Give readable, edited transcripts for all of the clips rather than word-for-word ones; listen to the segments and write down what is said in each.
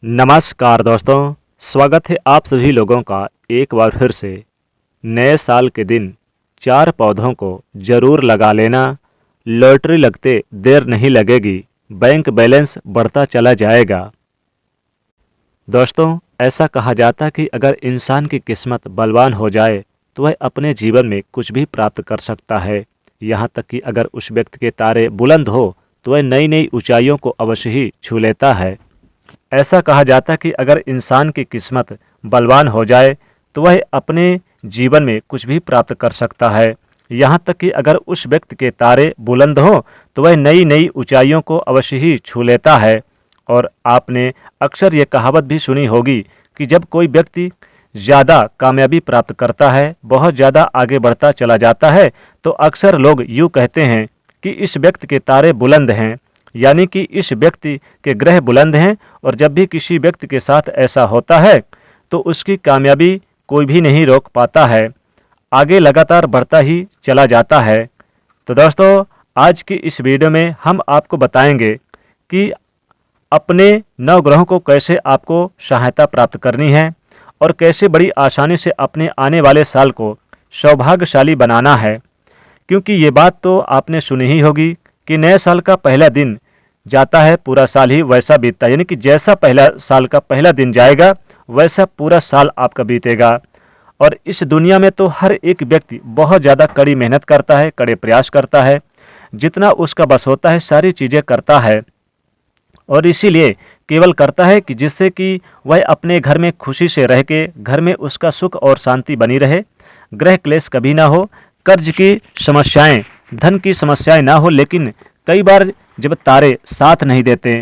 नमस्कार दोस्तों, स्वागत है आप सभी लोगों का एक बार फिर से। नए साल के दिन 4 पौधों को ज़रूर लगा लेना। लॉटरी लगते देर नहीं लगेगी, बैंक बैलेंस बढ़ता चला जाएगा। दोस्तों, ऐसा कहा जाता है कि अगर इंसान की किस्मत बलवान हो जाए तो वह अपने जीवन में कुछ भी प्राप्त कर सकता है। यहाँ तक कि अगर उस व्यक्ति के तारे बुलंद हो तो वह नई नई ऊंचाइयों को अवश्य ही छू लेता है। ऐसा कहा जाता है कि अगर इंसान की किस्मत बलवान हो जाए तो वह अपने जीवन में कुछ भी प्राप्त कर सकता है। यहाँ तक कि अगर उस व्यक्ति के तारे बुलंद हों तो वह नई नई ऊंचाइयों को अवश्य ही छू लेता है। और आपने अक्सर ये कहावत भी सुनी होगी कि जब कोई व्यक्ति ज़्यादा कामयाबी प्राप्त करता है, बहुत ज़्यादा आगे बढ़ता चला जाता है, तो अक्सर लोग यूँ कहते हैं कि इस व्यक्ति के तारे बुलंद हैं, यानी कि इस व्यक्ति के ग्रह बुलंद हैं। और जब भी किसी व्यक्ति के साथ ऐसा होता है तो उसकी कामयाबी कोई भी नहीं रोक पाता है, आगे लगातार बढ़ता ही चला जाता है। तो दोस्तों, आज की इस वीडियो में हम आपको बताएंगे कि अपने नवग्रहों को कैसे आपको सहायता प्राप्त करनी है और कैसे बड़ी आसानी से अपने आने वाले साल को सौभाग्यशाली बनाना है। क्योंकि ये बात तो आपने सुनी ही होगी कि नए साल का पहला दिन जाता है, पूरा साल ही वैसा बीतता है। यानी कि जैसा पहला साल का पहला दिन जाएगा वैसा पूरा साल आपका बीतेगा। और इस दुनिया में तो हर एक व्यक्ति बहुत ज़्यादा कड़ी मेहनत करता है, कड़े प्रयास करता है, जितना उसका बस होता है सारी चीज़ें करता है। और इसीलिए केवल करता है कि जिससे कि वह अपने घर में खुशी से रह के घर में उसका सुख और शांति बनी रहे, ग्रह क्लेश कभी ना हो, कर्ज की समस्याएं, धन की समस्याएं ना हो। लेकिन कई बार जब तारे साथ नहीं देते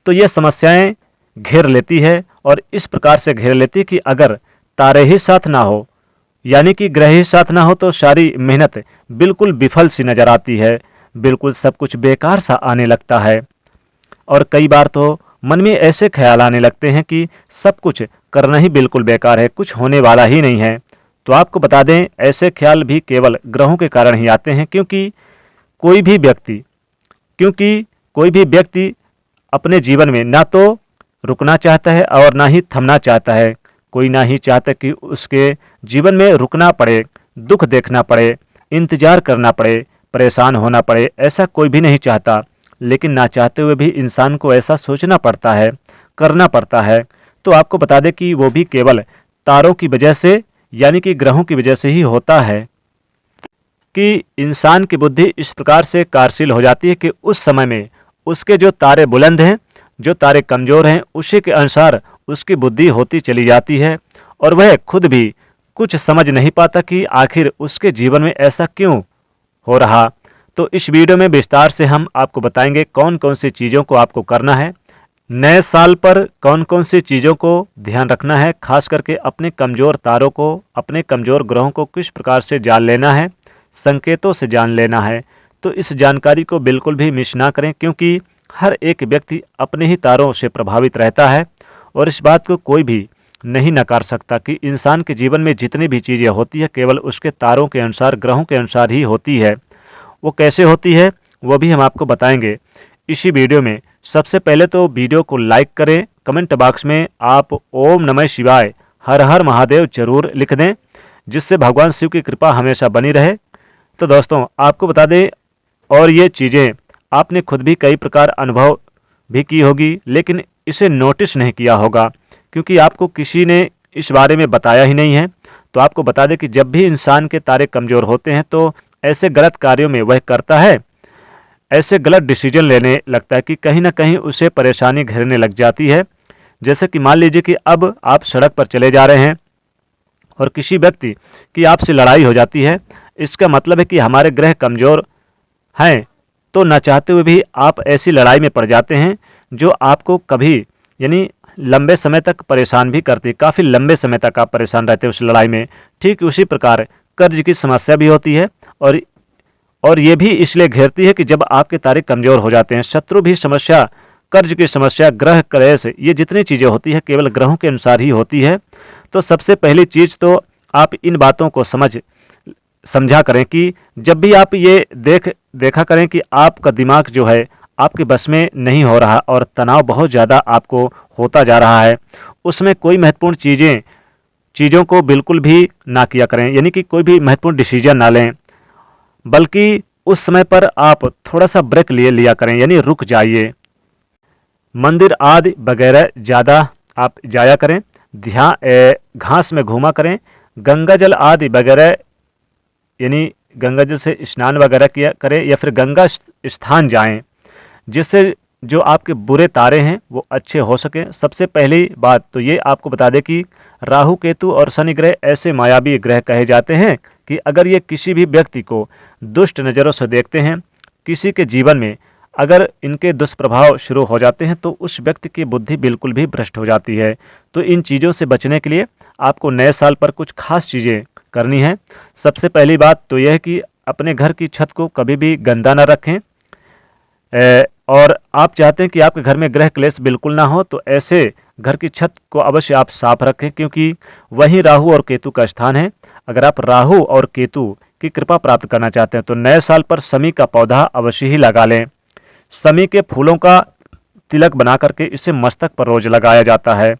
तो ये समस्याएं घेर लेती है, और इस प्रकार से घेर लेती कि अगर तारे ही साथ ना हो, यानी कि ग्रह ही साथ ना हो, तो सारी मेहनत बिल्कुल विफल सी नज़र आती है, बिल्कुल सब कुछ बेकार सा आने लगता है। और कई बार तो मन में ऐसे ख्याल आने लगते हैं कि सब कुछ करना ही बिल्कुल बेकार है, कुछ होने वाला ही नहीं है। तो आपको बता दें, ऐसे ख्याल भी केवल ग्रहों के कारण ही आते हैं, क्योंकि कोई भी व्यक्ति अपने जीवन में ना तो रुकना चाहता है और ना ही थमना चाहता है। कोई ना ही चाहता कि उसके जीवन में रुकना पड़े, दुख देखना पड़े, इंतजार करना पड़े, परेशान होना पड़े, ऐसा कोई भी नहीं चाहता। लेकिन ना चाहते हुए भी इंसान को ऐसा सोचना पड़ता है, करना पड़ता है। तो आपको बता दें कि वो भी केवल तारों की वजह से, यानी कि ग्रहों की वजह से ही होता है कि इंसान की बुद्धि इस प्रकार से कार्यशील हो जाती है कि उस समय में उसके जो तारे बुलंद हैं, जो तारे कमज़ोर हैं, उसी के अनुसार उसकी बुद्धि होती चली जाती है। और वह खुद भी कुछ समझ नहीं पाता कि आखिर उसके जीवन में ऐसा क्यों हो रहा। तो इस वीडियो में विस्तार से हम आपको बताएंगे कौन कौन सी चीज़ों को आपको करना है, नए साल पर कौन कौन सी चीज़ों को ध्यान रखना है, खास करके अपने कमज़ोर तारों को, अपने कमज़ोर ग्रहों को किस प्रकार से जान लेना है, संकेतों से जान लेना है। तो इस जानकारी को बिल्कुल भी मिस ना करें, क्योंकि हर एक व्यक्ति अपने ही तारों से प्रभावित रहता है। और इस बात को कोई भी नहीं नकार सकता कि इंसान के जीवन में जितनी भी चीज़ें होती है केवल उसके तारों के अनुसार, ग्रहों के अनुसार ही होती है। वो कैसे होती है वो भी हम आपको बताएंगे इसी वीडियो में। सबसे पहले तो वीडियो को लाइक करें, कमेंट बॉक्स में आप ओम नमः शिवाय, हर हर महादेव जरूर लिख दें, जिससे भगवान शिव की कृपा हमेशा बनी रहे। तो दोस्तों, आपको बता दें, और ये चीज़ें आपने खुद भी कई प्रकार अनुभव भी की होगी, लेकिन इसे नोटिस नहीं किया होगा क्योंकि आपको किसी ने इस बारे में बताया ही नहीं है। तो आपको बता दें कि जब भी इंसान के तारे कमज़ोर होते हैं तो ऐसे गलत कार्यों में वह करता है, ऐसे गलत डिसीजन लेने लगता है कि कहीं ना कहीं उसे परेशानी घेरने लग जाती है। जैसे कि मान लीजिए कि अब आप सड़क पर चले जा रहे हैं और किसी व्यक्ति की आपसे लड़ाई हो जाती है, इसका मतलब है कि हमारे ग्रह कमज़ोर हैं। तो न चाहते हुए भी आप ऐसी लड़ाई में पड़ जाते हैं जो आपको कभी, यानी लंबे समय तक परेशान भी करती है, काफ़ी लंबे समय तक आप परेशान रहते हैं उस लड़ाई में। ठीक उसी प्रकार कर्ज की समस्या भी होती है, और ये भी इसलिए घेरती है कि जब आपके तारे कमज़ोर हो जाते हैं। शत्रु भी समस्या, कर्ज की समस्या, ग्रह क्लेश, ये जितनी चीज़ें होती है केवल ग्रहों के अनुसार ही होती है। तो सबसे पहली चीज़ तो आप इन बातों को समझा करें कि जब भी आप ये देखा करें कि आपका दिमाग जो है आपके बस में नहीं हो रहा और तनाव बहुत ज़्यादा आपको होता जा रहा है, उसमें कोई महत्वपूर्ण चीज़ों को बिल्कुल भी ना किया करें, यानी कि कोई भी महत्वपूर्ण डिसीजन ना लें, बल्कि उस समय पर आप थोड़ा सा ब्रेक लिया करें, यानी रुक जाइए। मंदिर आदि वगैरह ज़्यादा आप जाया करें, घास में घूमा करें, गंगा जल आदि वगैरह, यानी गंगा जल से स्नान वगैरह किया करें, या फिर गंगा स्थान जाएं, जिससे जो आपके बुरे तारे हैं वो अच्छे हो सकें। सबसे पहली बात तो ये आपको बता दें कि राहु केतु और शनि ग्रह ऐसे मायावी ग्रह कहे जाते हैं कि अगर ये किसी भी व्यक्ति को दुष्ट नज़रों से देखते हैं, किसी के जीवन में अगर इनके दुष्प्रभाव शुरू हो जाते हैं, तो उस व्यक्ति की बुद्धि बिल्कुल भी भ्रष्ट हो जाती है। तो इन चीज़ों से बचने के लिए आपको नए साल पर कुछ खास चीज़ें करनी है। सबसे पहली बात तो यह है कि अपने घर की छत को कभी भी गंदा ना रखें, और आप चाहते हैं कि आपके घर में ग्रह क्लेश बिल्कुल ना हो, तो ऐसे घर की छत को अवश्य आप साफ रखें, क्योंकि वही राहु और केतु का स्थान है। अगर आप राहु और केतु की कृपा प्राप्त करना चाहते हैं तो नए साल पर समी का पौधा अवश्य ही लगा लें। समी के फूलों का तिलक बना करके इसे मस्तक पर रोज लगाया जाता है,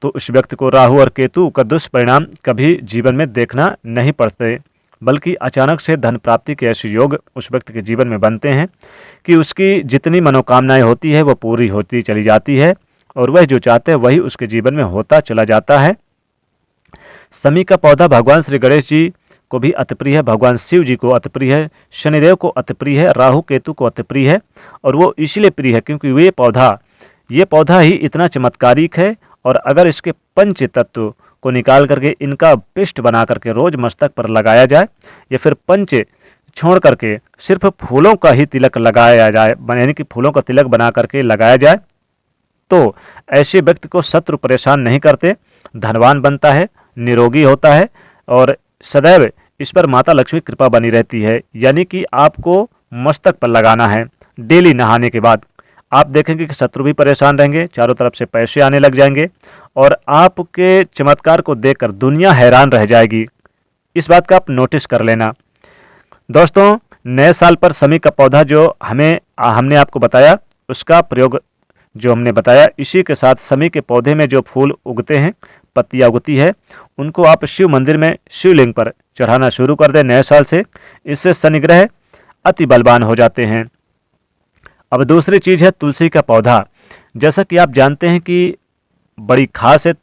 तो उस व्यक्ति को राहु और केतु का दुष्परिणाम कभी जीवन में देखना नहीं पड़ते, बल्कि अचानक से धन प्राप्ति के ऐसे योग उस व्यक्ति के जीवन में बनते हैं कि उसकी जितनी मनोकामनाएं होती है वो पूरी होती चली जाती है, और वह जो चाहते हैं वही उसके जीवन में होता चला जाता है। समी का पौधा भगवान श्री गणेश जी को भी अति प्रिय है, भगवान शिव जी को अति प्रिय है, शनिदेव को अति प्रिय है, राहु केतु को अति प्रिय है। और वो इसलिए प्रिय है क्योंकि ये पौधा ही इतना चमत्कारिक है, और अगर इसके पंच तत्व को निकाल करके इनका पिष्ट बना करके रोज मस्तक पर लगाया जाए, या फिर पंच छोड़ करके सिर्फ फूलों का ही तिलक लगाया जाए, यानी कि फूलों का तिलक बना करके लगाया जाए, तो ऐसे व्यक्ति को शत्रु परेशान नहीं करते, धनवान बनता है, निरोगी होता है, और सदैव इस पर माता लक्ष्मी कृपा बनी रहती है। यानी कि आपको मस्तक पर लगाना है डेली नहाने के बाद। आप देखेंगे कि शत्रु भी परेशान रहेंगे, चारों तरफ से पैसे आने लग जाएंगे, और आपके चमत्कार को देखकर दुनिया हैरान रह जाएगी। इस बात का आप नोटिस कर लेना। दोस्तों, नए साल पर समी का पौधा जो हमने आपको बताया, उसका प्रयोग जो हमने बताया, इसी के साथ समी के पौधे में जो फूल उगते हैं, पत्तियां उगती है, उनको आप शिव मंदिर में शिवलिंग पर चढ़ाना शुरू कर दें नए साल से। इससे शनि ग्रह अति बलवान हो जाते हैं। अब दूसरी चीज़ है तुलसी का पौधा। जैसा कि आप जानते हैं कि बड़ी खास है,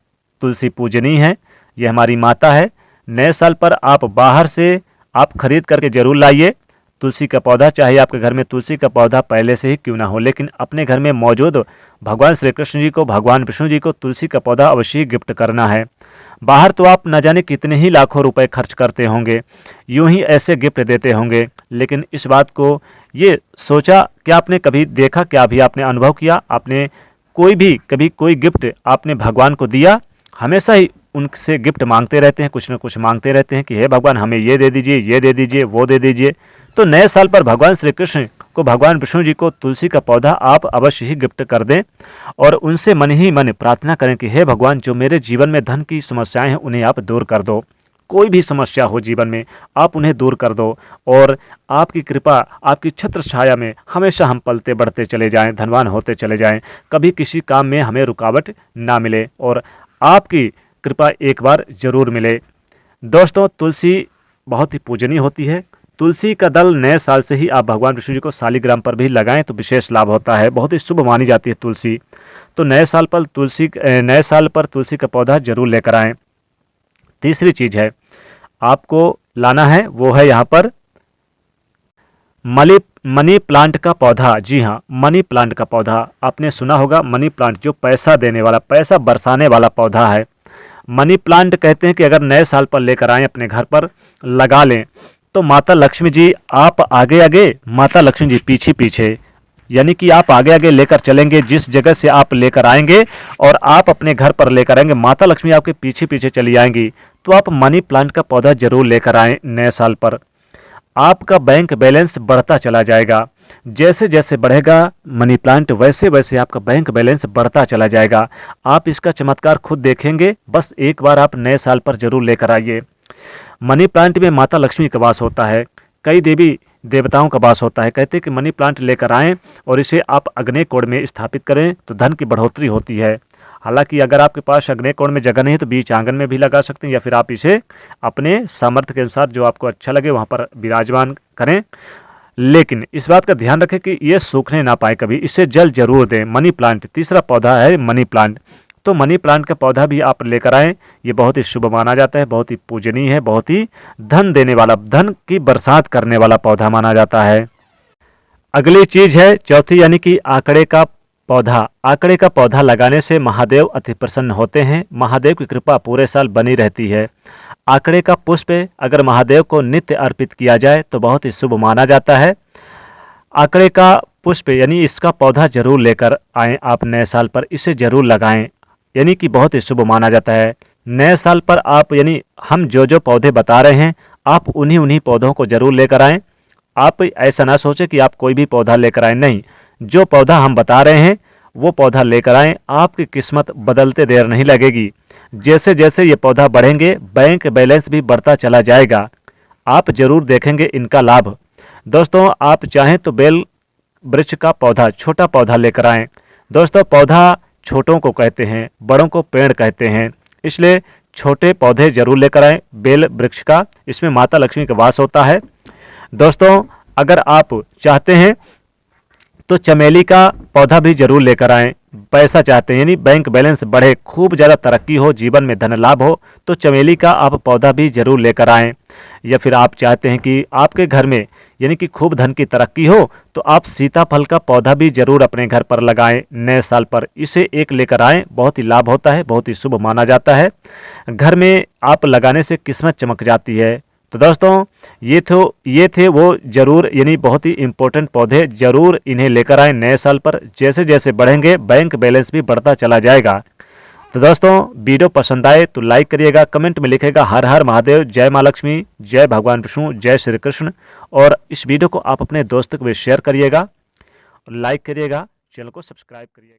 तुलसी पूजनीय है, यह हमारी माता है। नए साल पर आप बाहर से आप खरीद करके जरूर लाइए तुलसी का पौधा, चाहे आपके घर में तुलसी का पौधा पहले से ही क्यों ना हो, लेकिन अपने घर में मौजूद भगवान श्री कृष्ण जी को, भगवान विष्णु जी को तुलसी का पौधा अवश्य ही गिफ्ट करना है। बाहर तो आप न जाने कितने ही लाखों रुपए खर्च करते होंगे, यूं ही ऐसे गिफ्ट देते होंगे, लेकिन इस बात को ये सोचा कि आपने कभी देखा, क्या अभी आपने अनुभव किया, आपने कभी कोई गिफ्ट आपने भगवान को दिया? हमेशा ही उनसे गिफ्ट मांगते रहते हैं, कुछ न कुछ मांगते रहते हैं कि हे भगवान हमें ये दे दीजिए, ये दे दीजिए, वो दे दीजिए। तो नए साल पर भगवान श्री कृष्ण को, भगवान विष्णु जी को तुलसी का पौधा आप अवश्य ही गिफ्ट कर दें, और उनसे मन ही मन प्रार्थना करें कि हे भगवान, जो मेरे जीवन में धन की समस्याएं हैं उन्हें आप दूर कर दो। कोई भी समस्या हो जीवन में, आप उन्हें दूर कर दो, और आपकी कृपा, आपकी छत्र छाया में हमेशा हम पलते बढ़ते चले जाएं, धनवान होते चले जाएं, कभी किसी काम में हमें रुकावट ना मिले, और आपकी कृपा एक बार जरूर मिले। दोस्तों, तुलसी बहुत ही पूजनीय होती है। तुलसी का दल नए साल से ही आप भगवान विष्णु जी को शालिग्राम पर भी लगाएं तो विशेष लाभ होता है, बहुत ही शुभ मानी जाती है तुलसी। तो नए साल पर तुलसी का पौधा जरूर लेकर आएं। तीसरी चीज है आपको लाना है, वो है यहाँ पर मनी प्लांट का पौधा। जी हाँ, मनी प्लांट का पौधा आपने सुना होगा। मनी प्लांट जो पैसा देने वाला, पैसा बरसाने वाला पौधा है। मनी प्लांट कहते हैं कि अगर नए साल पर लेकर आएं, अपने घर पर लगा लें, तो माता लक्ष्मी जी आप आगे आगे, माता लक्ष्मी जी पीछे पीछे, यानी कि आप आगे आगे लेकर चलेंगे, जिस जगह से आप लेकर आएंगे और आप अपने घर पर लेकर आएंगे, माता लक्ष्मी आपके पीछे पीछे चली आएंगी। तो आप मनी प्लांट का पौधा जरूर लेकर आएं नए साल पर। आपका बैंक बैलेंस बढ़ता चला जाएगा। जैसे जैसे बढ़ेगा मनी प्लांट, वैसे वैसे आपका बैंक बैलेंस बढ़ता चला जाएगा। आप इसका चमत्कार खुद देखेंगे। बस एक बार आप नए साल पर जरूर लेकर आइए। मनी प्लांट में माता लक्ष्मी का वास होता है। कई देवी देवताओं का वास होता है। कहते हैं कि मनी प्लांट लेकर आएं और इसे आप अग्नि कोण में स्थापित करें तो धन की बढ़ोतरी होती है। हालांकि अगर आपके पास अग्नि कोण में जगह नहीं तो बीच आंगन में भी लगा सकते हैं, या फिर आप इसे अपने सामर्थ्य के अनुसार जो आपको अच्छा लगे वहाँ पर विराजमान करें। लेकिन इस बात का ध्यान रखें कि ये सूखने ना पाए कभी, इसे जल जरूर दें। मनी प्लांट तीसरा पौधा है मनी प्लांट। तो मनी प्लांट का पौधा भी आप लेकर आएँ, ये बहुत ही शुभ माना जाता है, बहुत ही पूजनीय है, बहुत ही धन देने वाला, धन की बरसात करने वाला पौधा माना जाता है। अगली चीज है चौथी, यानी कि आंकड़े का पौधा। आंकड़े का पौधा लगाने से महादेव अति प्रसन्न होते हैं, महादेव की कृपा पूरे साल बनी रहती है। आंकड़े का पुष्प अगर महादेव को नित्य अर्पित किया जाए तो बहुत ही शुभ माना जाता है। आंकड़े का पुष्प यानी इसका पौधा जरूर लेकर आएँ आप नए साल पर, इसे जरूर लगाएं, यानी कि बहुत ही शुभ माना जाता है। नए साल पर आप यानी हम जो जो पौधे बता रहे हैं आप उन्हीं पौधों को जरूर लेकर आएँ। आप ऐसा ना सोचें कि आप कोई भी पौधा लेकर आएँ, नहीं, जो पौधा हम बता रहे हैं वो पौधा लेकर आएँ। आपकी किस्मत बदलते देर नहीं लगेगी। जैसे जैसे ये पौधा बढ़ेंगे बैंक बैलेंस भी बढ़ता चला जाएगा, आप जरूर देखेंगे इनका लाभ। दोस्तों आप चाहें तो बेल वृक्ष का पौधा, छोटा पौधा लेकर आएँ। दोस्तों पौधा छोटों को कहते हैं, बड़ों को पेड़ कहते हैं, इसलिए छोटे पौधे जरूर लेकर आएँ बेल वृक्ष का, इसमें माता लक्ष्मी का वास होता है। दोस्तों अगर आप चाहते हैं तो चमेली का पौधा भी जरूर लेकर आएँ। पैसा चाहते हैं यानी बैंक बैलेंस बढ़े, खूब ज़्यादा तरक्की हो, जीवन में धन लाभ हो, तो चमेली का आप पौधा भी जरूर लेकर आएँ। या फिर आप चाहते हैं कि आपके घर में यानी कि खूब धन की तरक्की हो तो आप सीताफल का पौधा भी जरूर अपने घर पर लगाएं नए साल पर, इसे एक लेकर आएँ, बहुत ही लाभ होता है, बहुत ही शुभ माना जाता है। घर में आप लगाने से किस्मत चमक जाती है। तो दोस्तों ये थे वो जरूर यानी बहुत ही इम्पोर्टेंट पौधे, जरूर इन्हें लेकर आएँ नए साल पर। जैसे जैसे बढ़ेंगे बैंक बैलेंस भी बढ़ता चला जाएगा। तो दोस्तों वीडियो पसंद आए तो लाइक करिएगा, कमेंट में लिखिएगा हर हर महादेव, जय माँ लक्ष्मी, जय भगवान विष्णु, जय श्री कृष्ण। और इस वीडियो को आप अपने दोस्तों को भी शेयर करिएगा, लाइक करिएगा, चैनल को सब्सक्राइब करिएगा।